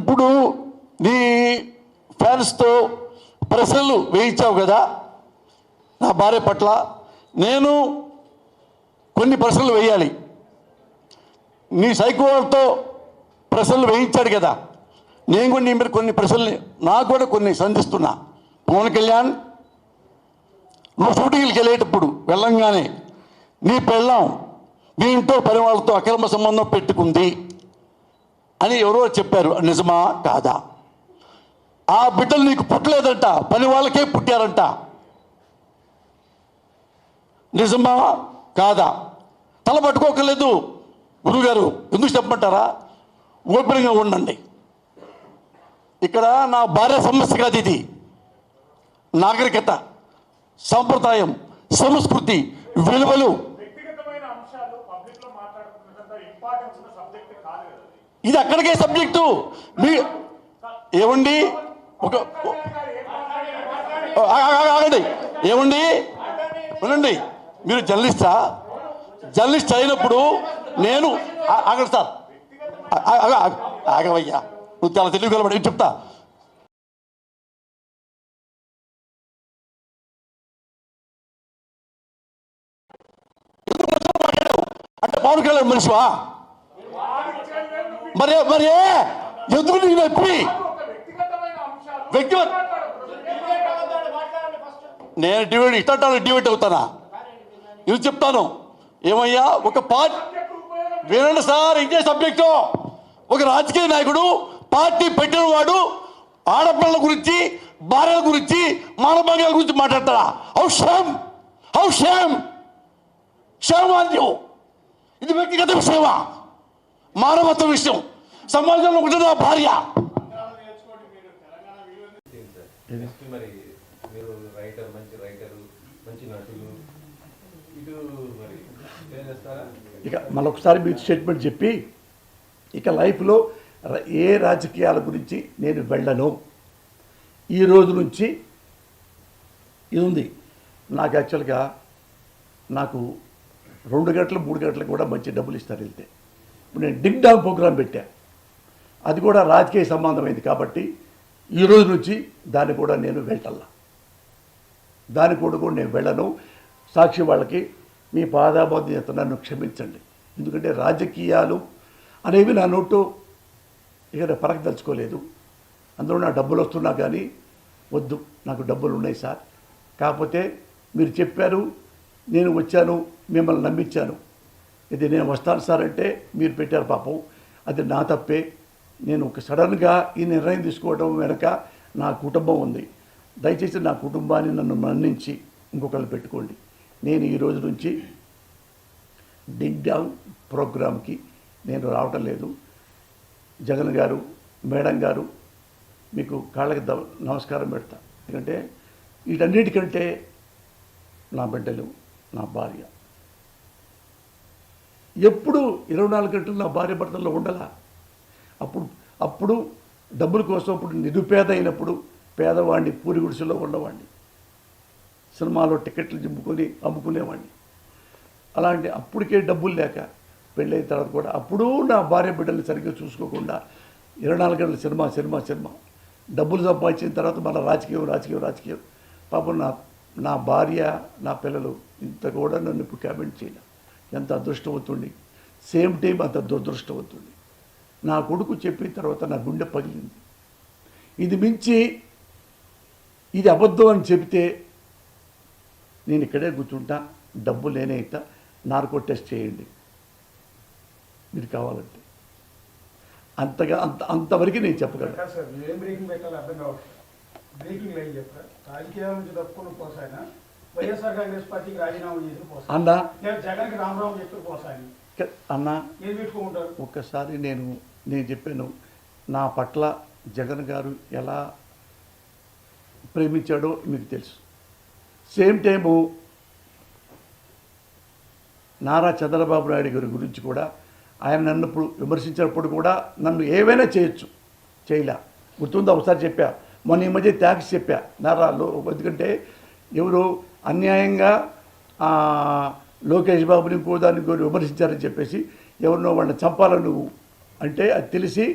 ఇప్పుడు నీ ఫ్యాన్స్తో ప్రశ్నలు వేయించావు కదా నా భార్య పట్ల. నేను కొన్ని ప్రశ్నలు వేయాలి. నీ సైకోతో ప్రశ్నలు వేయించాడు కదా, నేను కూడా నీ మీద కొన్ని ప్రశ్నలు నాకు కూడా కొన్ని సంధిస్తున్నా. పవన్ కళ్యాణ్, నువ్వు షూటింగ్కి వెళ్ళేటప్పుడు వెళ్ళంగానే నీ పెళ్ళాం మీ ఇంట్లో పని వాళ్ళతో అక్రమ సంబంధం పెట్టుకుంది అని ఎవరో చెప్పారు, నిజమా కాదా? ఆ బిడ్డలు నీకు పుట్టలేదంట, పని వాళ్ళకే పుట్టారంట, నిజమా కాదా? తల పట్టుకోకలేదు గురుగారు, ఎందుకు చెప్పమంటారా? ఓపెన్గా ఉండండి. ఇక్కడ నా భార్య సమస్య కాదు, ఇది నాగరికత, సంప్రదాయం, సంస్కృతి, విలువలు. ఇది అక్కడికే సబ్జెక్టు. మీ ఏమండి ఒక ఆగండి, ఏమండి వినండి. మీరు జర్నలిస్ట్ అయినప్పుడు నేను ఆగండి సార్, ఆగవయ్యా, నువ్వు చాలా తెలివి కలబడి చెప్తా. అంటే పవన్ కళ్యాణ్ మనిషివా? మరి ఎందుకు నీకు నొప్పి? వ్యక్తిగత నేను డిబేట్ అవుతానా? ఇది చెప్తాను. ఏమయ్యా, ఒక పార్టీ వినండి సార్, ఇదే సబ్జెక్టు. ఒక రాజకీయ నాయకుడు పార్టీ పెట్టిన వాడు ఆడపిల్లల గురించి, భార్యల గురించి, మానభంగాల గురించి మాట్లాడతారా? హౌ షేమ్ ఇది వ్యక్తిగత విషయమా? మానవత్వ విషయం. సమాజంలో ఉంటుంది నా భార్య. ఇక మరొకసారి మీరు స్టేట్మెంట్ చెప్పి, ఇక లైఫ్లో ఏ రాజకీయాల గురించి నేను వెళ్ళను. ఈ రోజు నుంచి ఇది ఉంది నాకు. యాక్చువల్గా నాకు 2 గంటలు 3 గంటలకు కూడా మంచి డబ్బులు ఇస్తారు వెళ్తే. ఇప్పుడు నేను డింగ్ డాంగ్ ప్రోగ్రాం పెట్టా, అది కూడా రాజకీయ సంబంధమైంది కాబట్టి ఈ రోజు నుంచి దాన్ని కూడా నేను వెళ్ళాల. దాన్ని కూడా నేను వెళ్ళను. సాక్షి వాళ్ళకి మీ పాదాబోధ నన్ను క్షమించండి. ఎందుకంటే రాజకీయాలు అనేవి నా నోటు ఇక పరకదలుచుకోలేదు. అందులో నా డబ్బులు వస్తున్నా కానీ వద్దు, నాకు డబ్బులు ఉన్నాయి సార్. కాకపోతే మీరు చెప్పారు, నేను వచ్చాను, మిమ్మల్ని నమ్మించాను. ఇది నేను వస్తాను సార్ అంటే మీరు పెట్టారు పాపం, అది నా తప్పే. నేను ఒక సడన్గా ఈ నిర్ణయం తీసుకోవడం వెనక నా కుటుంబం ఉంది. దయచేసి నా కుటుంబాన్ని నన్ను మన్నించి ఇంకొకళ్ళు పెట్టుకోండి. నేను ఈ రోజు నుంచి డింగ్ డాంగ్ ప్రోగ్రామ్కి నేను రావటం లేదు. జగన్ గారు, మేడం గారు, మీకు కాళ్ళకి నమస్కారం పెడతా. ఎందుకంటే వీటన్నిటికంటే నా బిడ్డలు, నా భార్య ఎప్పుడు 24 గంటలు నా భార్య భర్తల్లో ఉండాలా. అప్పుడు డబ్బుల కోసం, ఇప్పుడు నిరుపేద అయినప్పుడు పేదవాడిని పూరి గుడిసెలో ఉన్నవాడిని, సినిమాలో టికెట్లు అమ్ముకునేవాడిని. అలాంటి అప్పటికే డబ్బులు లేక పెళ్ళైన తర్వాత కూడా అప్పుడు నా భార్య బిడ్డల్ని సరిగ్గా చూసుకోకుండా 24 గంటల సినిమా డబ్బులు సంపాదించిన తర్వాత మళ్ళీ రాజకీయం. పాపం నా భార్య, నా పిల్లలు ఇంత కూడా నన్ను ఇప్పుడు కామెంట్ చేయలే. ఎంత అదృష్టవంతుడి, సేమ్ టైం అంత దురదృష్టవంతుడి. నా కొడుకు చెప్పిన తర్వాత నా గుండె పగిలింది. ఇది మించి ఇది అబద్ధం అని చెబితే నేను ఇక్కడే కూర్చుంటా, డబ్బు లేనైతే నార్కో టెస్ట్ చేయండి మీరు కావాలంటే. అంతవరకు నేను చెప్పగలను. అన్నా ఒక్కసారి నేను చెప్పాను, నా పట్ల జగన్ గారు ఎలా ప్రేమించాడో మీకు తెలుసు. సేమ్ టైము నారా చంద్రబాబు నాయుడు గారి గురించి కూడా ఆయన నన్ను విమర్శించినప్పుడు కూడా నన్ను ఏవైనా చేయలే. గుర్తుందా? ఒకసారి చెప్పా, మొన్న ఈ మధ్య ట్యాక్స్ చెప్పా నారాలో. ఎందుకంటే ఎవరు అన్యాయంగా లోకేష్ బాబుని ఇంకో దాన్ని విమర్శించారని చెప్పేసి ఎవరినో వాళ్ళని చంపాలని నువ్వు అంటే అది తెలిసి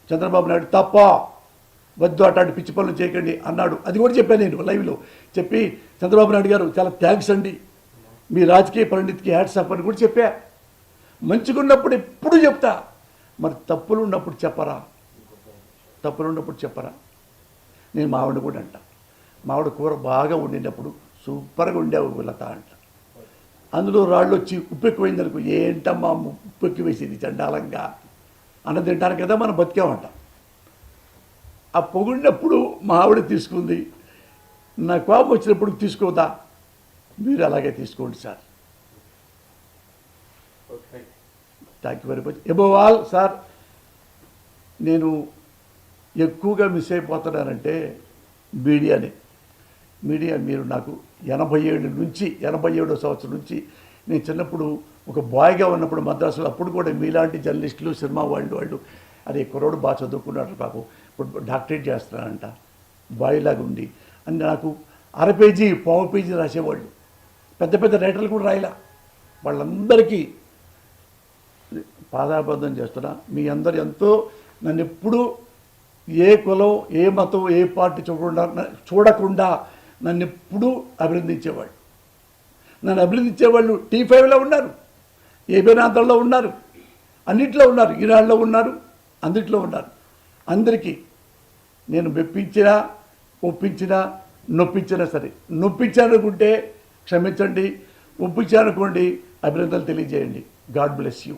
చంద్రబాబు నాయుడు తప్ప, వద్దు అట్లాంటి పిచ్చి పనులు చేయకండి అన్నాడు. అది కూడా చెప్పాను నేను లైవ్లో. చెప్పి చంద్రబాబు నాయుడు గారు చాలా థ్యాంక్స్ అండి, మీ రాజకీయ పరిణితికి హ్యాట్స్ ఆఫ్ అని కూడా చెప్పా. మంచిగున్నప్పుడు ఎప్పుడు చెప్తా, మరి తప్పులు ఉన్నప్పుడు చెప్పరా? తప్పులు ఉన్నప్పుడు చెప్పరా? నేను మావిడ కూడా అంట, మావిడ కూర బాగా వండినప్పుడు సూపర్గా ఉండేవు లత అంట. అందులో రాళ్ళు వచ్చి ఉప్పు ఎక్కువైందనుకో, ఏంటమ్మా ఉప్పు ఎక్కువ వేసేది చండాలంగా అన్న తింటాను కదా మనం బతికామంట. ఆ పొగిడినప్పుడు మా ఆవిడ తీసుకుంది, నా కోపం వచ్చినప్పుడు తీసుకోదా, మీరు అలాగే తీసుకోండి sir. Thank you very much. Above all sir, నేను ఎక్కువగా మిస్ అయిపోతున్నానంటే మీడియా. మీరు నాకు 87వ సంవత్సరం నుంచి, నేను చిన్నప్పుడు ఒక బాయ్గా ఉన్నప్పుడు మద్రాసులో, అప్పుడు కూడా మీలాంటి జర్నలిస్టులు సినిమా వాళ్ళు అదే కుర్రోడు బాగా చదువుకున్నాడు పాపం, ఇప్పుడు డాక్టరేట్ చేస్తున్నానంట, బాయ్లాగా ఉండి అని నాకు అర పేజీ పావు పేజీ రాసేవాళ్ళు. పెద్ద పెద్ద రైటర్లు కూడా రాయలా. వాళ్ళందరికీ పాదాబంధం చేస్తున్నా. మీ అందరు ఎంతో నన్ను ఎప్పుడూ ఏ కులం, ఏ మతం, ఏ పార్టీ చూడకుండా నన్ను ఎప్పుడూ అభినందించేవాళ్ళు. నన్ను అభినందించేవాళ్ళు T5లో ఉన్నారు, ఏబీనాథంలో ఉన్నారు, అన్నిట్లో ఉన్నారు, ఈనాడులో ఉన్నారు, అన్నిట్లో ఉన్నారు. అందరికీ నేను మెప్పించినా, ఒప్పించినా, నొప్పించినా సరే, నొప్పించానుకుంటే క్షమించండి, ఒప్పించానుకోండి అభినందనలు తెలియజేయండి. God bless you.